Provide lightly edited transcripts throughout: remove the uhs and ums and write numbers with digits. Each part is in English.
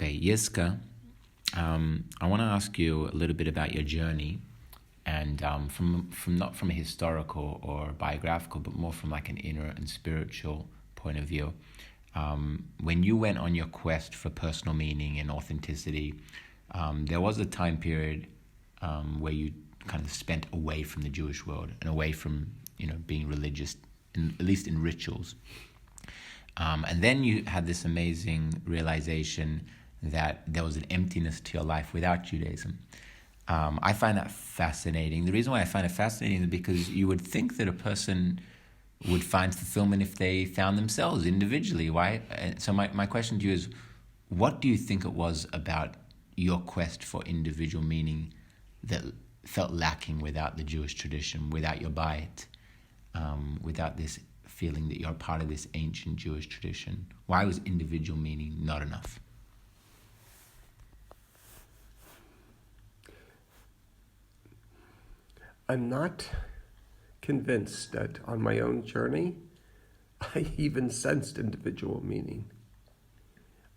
Okay, Yiscah, I want to ask you a little bit about your journey, and from not from a historical or biographical, but more from like an inner and spiritual point of view. When you went on your quest for personal meaning and authenticity, there was a time period where you kind of spent away from the Jewish world and away from being religious, at least in rituals. And then you had this amazing realization that there was an emptiness to your life without Judaism. I find that fascinating. The reason why I find it fascinating is because you would think that a person would find fulfillment if they found themselves individually. Why? So my question to you is, what do you think it was about your quest for individual meaning that felt lacking without the Jewish tradition, without your bayit, without this feeling that you're part of this ancient Jewish tradition? Why was individual meaning not enough? I'm not convinced that on my own journey, I even sensed individual meaning.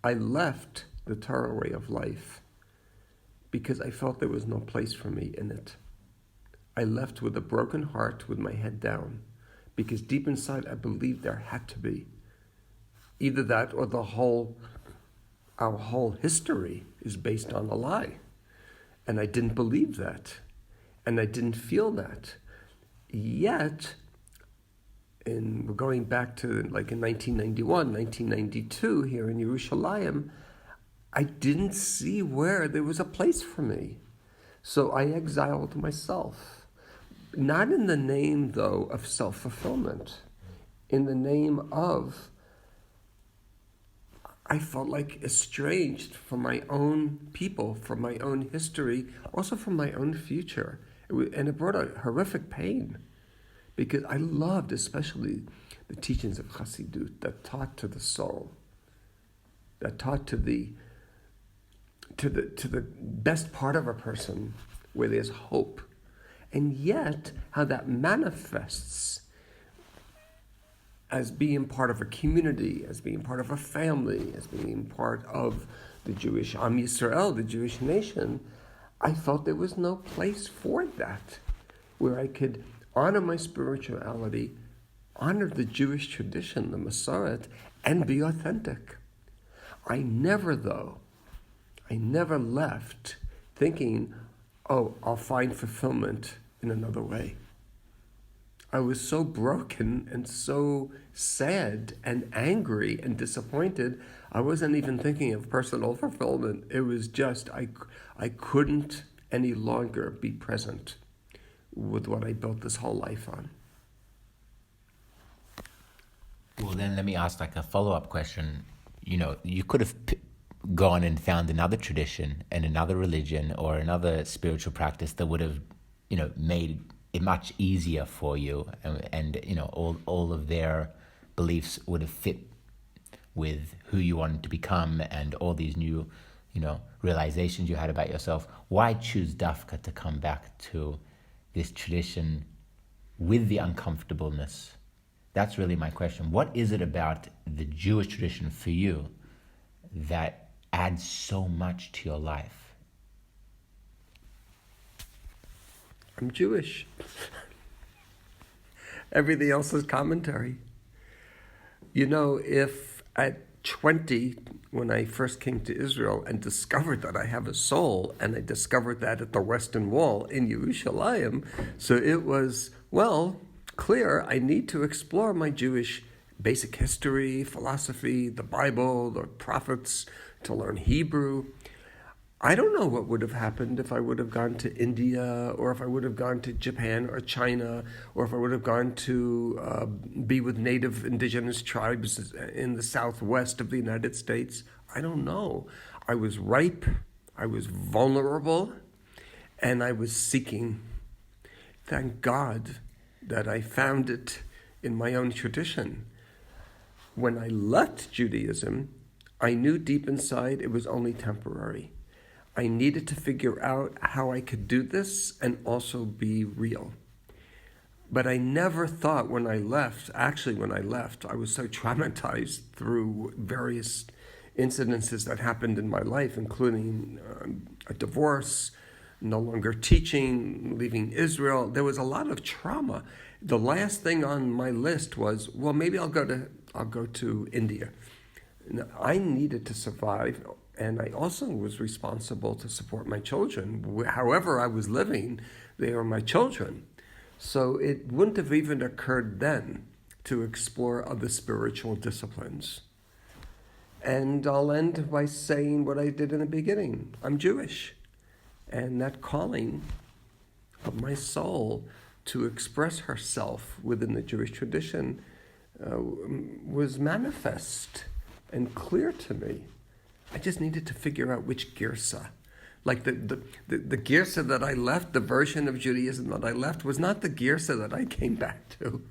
I left the Torah way of life because I felt there was no place for me in it. I left with a broken heart, with my head down, because deep inside I believed there had to be. Either that or our whole history is based on a lie. And I didn't believe that. And I didn't feel that. Yet, we're going back to like in 1991, 1992 here in Yerushalayim, I didn't see where there was a place for me. So I exiled myself. Not in the name, though, of self-fulfillment. In the name of, I felt like estranged from my own people, from my own history, also from my own future. And it brought a horrific pain, because I loved especially the teachings of Chassidut that taught to the soul, that taught to the best part of a person, where there's hope, and yet how that manifests as being part of a community, as being part of a family, as being part of the Jewish Am Yisrael, the Jewish nation. I felt there was no place for that, where I could honor my spirituality, honor the Jewish tradition, the Masoret, and be authentic. I never left thinking, oh, I'll find fulfillment in another way. I was so broken and so sad and angry and disappointed, I wasn't even thinking of personal fulfillment. It was just, I couldn't any longer be present with what I built this whole life on. Well, then let me ask like a follow-up question. You could have gone and found another tradition and another religion or another spiritual practice that would have, made it much easier for you, and all of their beliefs would have fit with who you wanted to become and all these new, realizations you had about yourself. Why choose dafka to come back to this tradition with the uncomfortableness? That's really my question. What is it about the Jewish tradition for you that adds so much to your life? I'm Jewish. Everything else is commentary. If at 20, when I first came to Israel and discovered that I have a soul, and I discovered that at the Western Wall in Yerushalayim, so it was, clear I need to explore my Jewish basic history, philosophy, the Bible, the prophets, to learn Hebrew. I don't know what would have happened if I would have gone to India, or if I would have gone to Japan or China, or if I would have gone to be with native indigenous tribes in the southwest of the United States. I don't know. I was ripe, I was vulnerable, and I was seeking. Thank God that I found it in my own tradition. When I left Judaism, I knew deep inside it was only temporary. I needed to figure out how I could do this and also be real. But I never thought when I left, I was so traumatized through various incidences that happened in my life, including a divorce, no longer teaching, leaving Israel. There was a lot of trauma. The last thing on my list was, well, maybe I'll go to India. Now, I needed to survive, and I also was responsible to support my children. However I was living, they were my children. So it wouldn't have even occurred then to explore other spiritual disciplines. And I'll end by saying what I did in the beginning. I'm Jewish. And that calling of my soul to express herself within the Jewish tradition was manifest and clear to me. I just needed to figure out which girsa. Like the girsa that I left, the version of Judaism that I left, was not the girsa that I came back to.